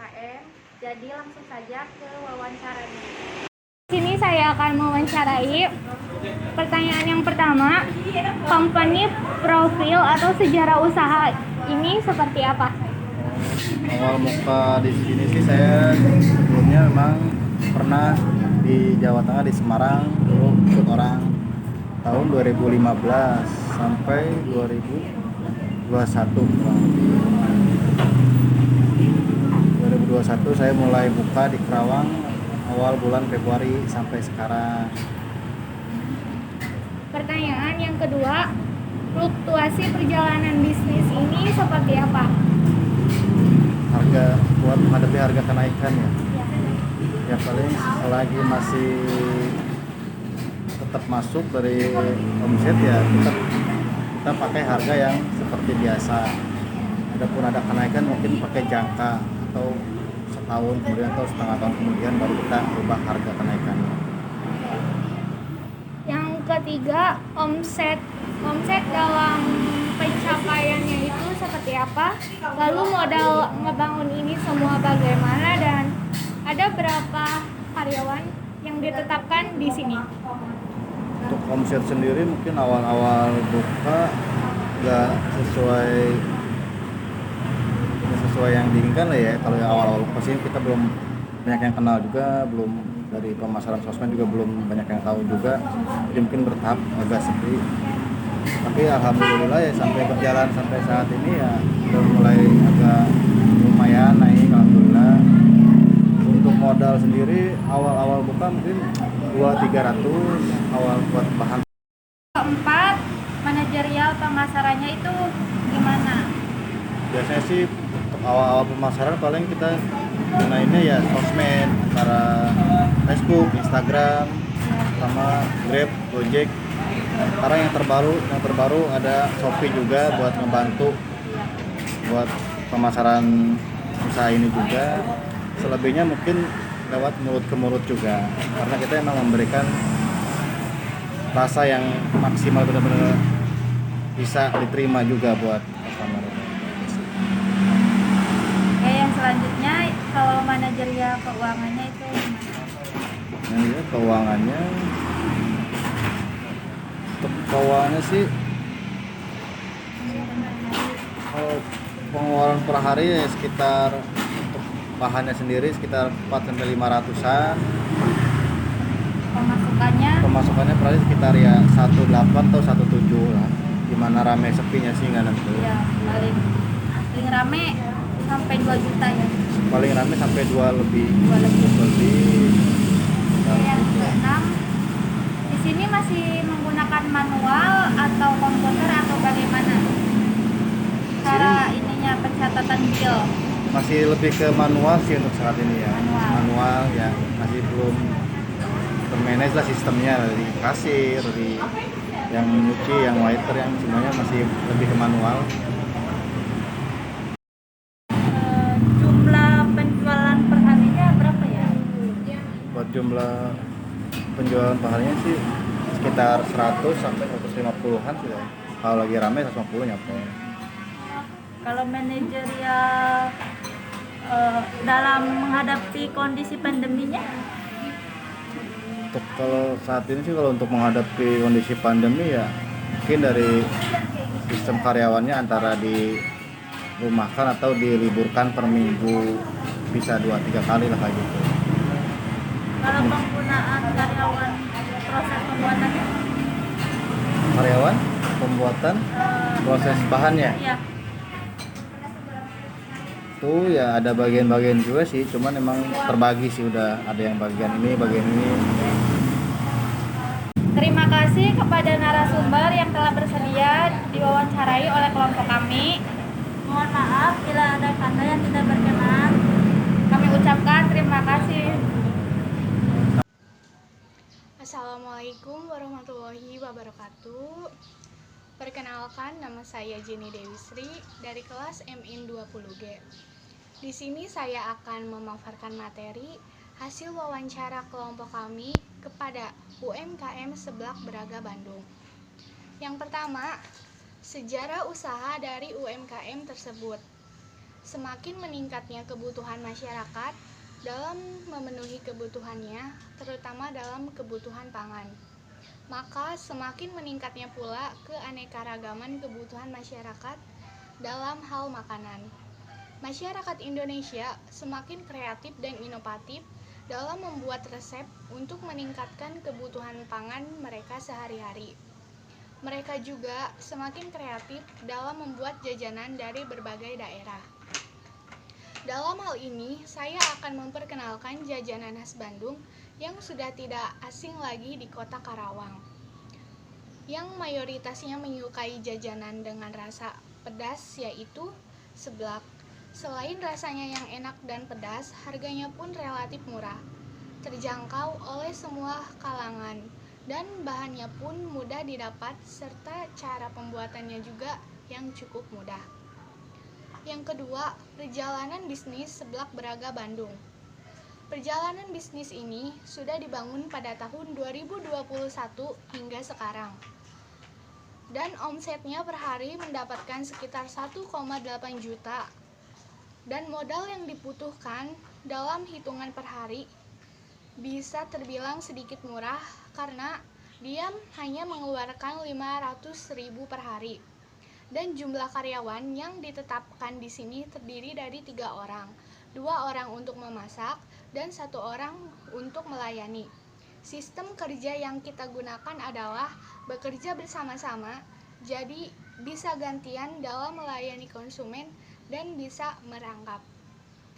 UMKM. Jadi langsung saja ke wawancaranya. Di sini saya akan mewawancarai. Pertanyaan yang pertama, company profil atau sejarah usaha ini seperti apa? Awal muka di sini sih saya sebelumnya memang pernah di Jawa Tengah di Semarang dulu ikut orang tahun 2015 sampai 2021 kurang lebih. 2021 saya mulai buka di Kerawang awal bulan Februari sampai sekarang. Pertanyaan yang kedua, fluktuasi perjalanan bisnis ini seperti apa? Harga buat menghadapi harga kenaikan ya paling selagi masih tetap masuk dari omset ya kita pakai harga yang seperti biasa. Adapun ada kenaikan mungkin pakai jangka atau setahun kemudian atau setengah tahun kemudian baru kita ubah harga kenaikannya. Yang ketiga, omset dalam pencapaiannya itu seperti apa? Lalu modal ngebangun ini semua bagaimana dan ada berapa karyawan yang ditetapkan di sini? Untuk omset sendiri mungkin awal-awal buka nggak sesuai yang diinginkan lah ya. Kalau yang awal-awal buka sih kita belum banyak yang kenal juga, belum dari pemasaran sosmed juga belum banyak yang tahu juga, jadi mungkin bertahap agak sepi. Tapi alhamdulillah ya sampai berjalan sampai saat ini ya udah mulai agak lumayan naik alhamdulillah. Untuk modal sendiri awal-awal buka mungkin 200-300 awal buat bahan. Keempat, manajerial pemasarannya itu gimana? Biasanya sih untuk awal-awal pemasaran paling kita gunainnya ya sosmed, antara Facebook, Instagram, sama Grab, Gojek. Sekarang yang terbaru ada Shopee juga buat ngebantu buat pemasaran usaha ini juga. Selebihnya mungkin lewat mulut ke mulut juga, karena kita emang memberikan rasa yang maksimal, benar-benar bisa diterima juga buat customer. Oke, yang selanjutnya kalau manajerial keuangannya itu gimana? Nah, ya, untuk keuangannya sih kalau pengeluaran per hari ya sekitar untuk bahannya sendiri sekitar 400-500an. Pemasukannya per hari sekitar ya 18 atau 17 lah, gimana rame sepinya sih nggak nentu. Ya, paling rame sampai 2 juta ya. Paling rame sampai 2 lebih. Yang keenam, di sini masih menggunakan manual atau komputer atau bagaimana? Cara ininya pencatatan bill. Masih lebih ke manual sih untuk saat ini ya. Manual Ya, masih belum termanage lah sistemnya, dari kasir, dari yang nyuci, yang waiter, yang semuanya masih lebih ke manual. Jumlah penjualan perharinya berapa ya? Buat jumlah penjualan perharinya sih sekitar 100 sampai 150-an sih ya. Kalau lagi rame 150 nyampe. Kalau manajerial dalam menghadapi kondisi pandeminya? Untuk kalau saat ini sih kalau untuk menghadapi kondisi pandemi ya mungkin dari sistem karyawannya antara dirumahkan atau diliburkan per minggu, bisa 2-3 kali lah kayak gitu. Kalau penggunaan karyawan, proses pembuatannya? Karyawan pembuatan proses bahannya Iya. tuh ya ada bagian-bagian juga sih, cuman emang terbagi sih, udah ada yang bagian ini. Terima kasih kepada narasumber yang telah bersedia diwawancarai oleh kelompok kami. Mohon maaf bila ada kata yang tidak berkenan. Kami ucapkan terima kasih. Assalamualaikum warahmatullahi wabarakatuh. Perkenalkan, nama saya Jenny Dewi Sri dari kelas MIN 20G. Di sini saya akan memaparkan materi hasil wawancara kelompok kami kepada UMKM Seblak Braga Bandung. Yang pertama, sejarah usaha dari UMKM tersebut. semakin meningkatnya kebutuhan masyarakat dalam memenuhi kebutuhannya, terutama dalam kebutuhan pangan. Maka semakin meningkatnya pula keanekaragaman kebutuhan masyarakat dalam hal makanan. Masyarakat Indonesia semakin kreatif dan inovatif dalam membuat resep untuk meningkatkan kebutuhan pangan mereka sehari-hari. Mereka juga semakin kreatif dalam membuat jajanan dari berbagai daerah. Dalam hal ini, saya akan memperkenalkan jajanan khas Bandung yang sudah tidak asing lagi di kota Karawang, yang mayoritasnya menyukai jajanan dengan rasa pedas, yaitu seblak. Selain rasanya yang enak dan pedas, harganya pun relatif murah, terjangkau oleh semua kalangan, dan bahannya pun mudah didapat serta cara pembuatannya juga yang cukup mudah. Yang kedua, perjalanan bisnis seblak Braga Bandung. Perjalanan bisnis ini sudah dibangun pada tahun 2021 hingga sekarang. Dan omsetnya per hari mendapatkan sekitar 1,8 juta. Dan modal yang dibutuhkan dalam hitungan per hari bisa terbilang sedikit murah karena dia hanya mengeluarkan 500.000 per hari. Dan jumlah karyawan yang ditetapkan di sini terdiri dari 3 orang, 2 orang untuk memasak dan 1 orang untuk melayani. Sistem kerja yang kita gunakan adalah bekerja bersama-sama, jadi bisa gantian dalam melayani konsumen dan bisa merangkap.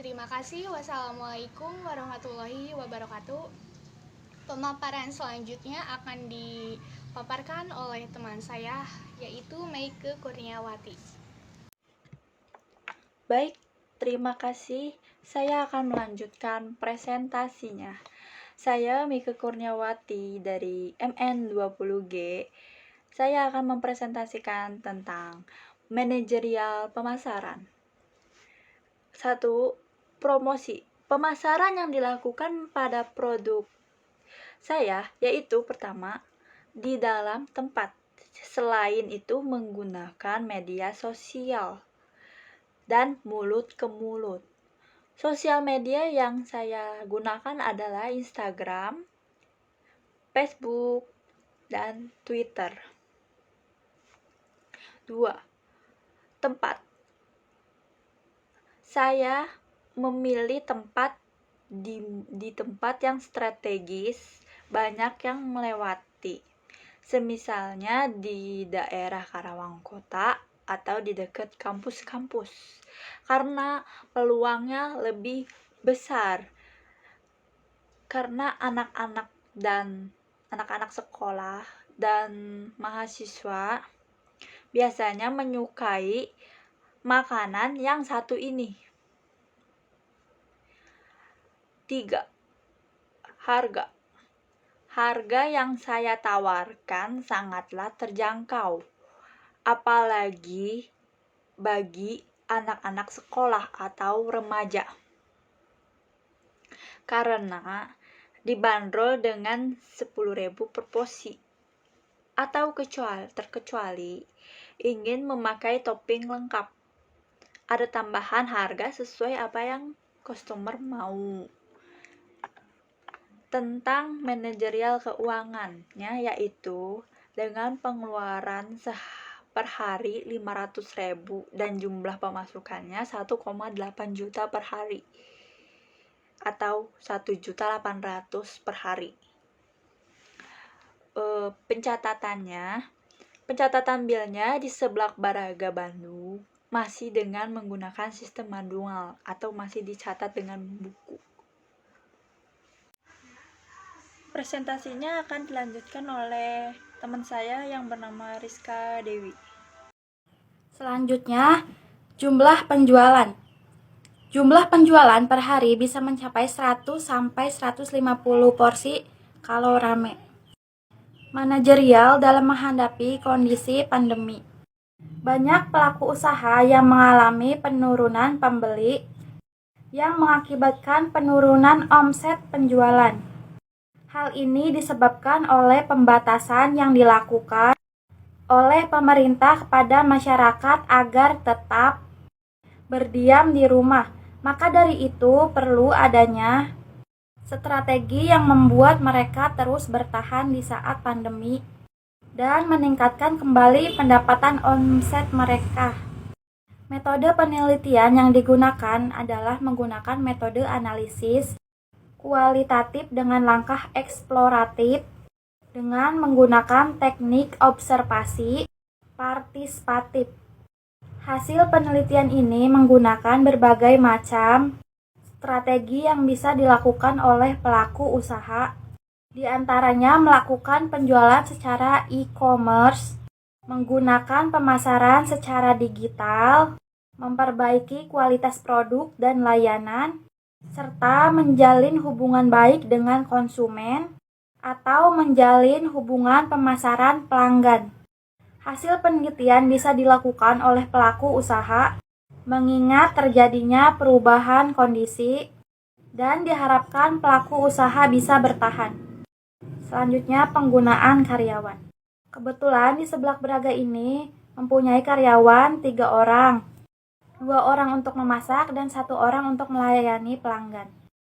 Terima kasih. Wassalamualaikum warahmatullahi wabarakatuh. Pemaparan selanjutnya akan dipaparkan oleh teman saya, yaitu Meike Kurniawati. Baik, terima kasih. Saya akan melanjutkan presentasinya. Saya Meike Kurniawati dari MN20G. Saya akan mempresentasikan tentang manajerial pemasaran. 1. Promosi. Pemasaran yang dilakukan pada produk saya, yaitu pertama, di dalam tempat. Selain itu menggunakan media sosial dan mulut ke mulut. Sosial media yang saya gunakan adalah Instagram, Facebook, dan Twitter. 2. Tempat. Saya memilih tempat di tempat yang strategis, banyak yang melewati. Semisalnya di daerah Karawang Kota atau di dekat kampus-kampus. Karena peluangnya lebih besar. Karena anak-anak sekolah dan mahasiswa biasanya menyukai makanan yang satu ini. 3. Harga. Harga yang saya tawarkan sangatlah terjangkau, apalagi bagi anak-anak sekolah atau remaja. Karena dibanderol dengan 10.000 per porsi, atau terkecuali ingin memakai topping lengkap. Ada tambahan harga sesuai apa yang customer mau. Tentang manajerial keuangannya, yaitu dengan pengeluaran per hari 500.000 dan jumlah pemasukannya 1,8 juta per hari atau 1.800.000 per hari. Pencatatan bilnya di Seblak Braga Bandung masih dengan menggunakan sistem manual atau masih dicatat dengan buku. Presentasinya akan dilanjutkan oleh teman saya yang bernama Rizka Dewi. Selanjutnya, jumlah penjualan. Jumlah penjualan per hari bisa mencapai 100 sampai 150 porsi kalau rame. Manajerial dalam menghadapi kondisi pandemi. Banyak pelaku usaha yang mengalami penurunan pembeli yang mengakibatkan penurunan omset penjualan. Hal ini disebabkan oleh pembatasan yang dilakukan oleh pemerintah kepada masyarakat agar tetap berdiam di rumah. Maka dari itu perlu adanya strategi yang membuat mereka terus bertahan di saat pandemi dan meningkatkan kembali pendapatan omset mereka. Metode penelitian yang digunakan adalah menggunakan metode analisis kualitatif dengan langkah eksploratif dengan menggunakan teknik observasi partisipatif. Hasil penelitian ini menggunakan berbagai macam strategi yang bisa dilakukan oleh pelaku usaha, di antaranya melakukan penjualan secara e-commerce, menggunakan pemasaran secara digital, memperbaiki kualitas produk dan layanan, serta menjalin hubungan baik dengan konsumen atau menjalin hubungan pemasaran pelanggan. Hasil penelitian bisa dilakukan oleh pelaku usaha mengingat terjadinya perubahan kondisi dan diharapkan pelaku usaha bisa bertahan. Selanjutnya, penggunaan karyawan. Kebetulan di Seblak Braga ini mempunyai karyawan 3 orang. 2 orang untuk memasak dan 1 orang untuk melayani pelanggan.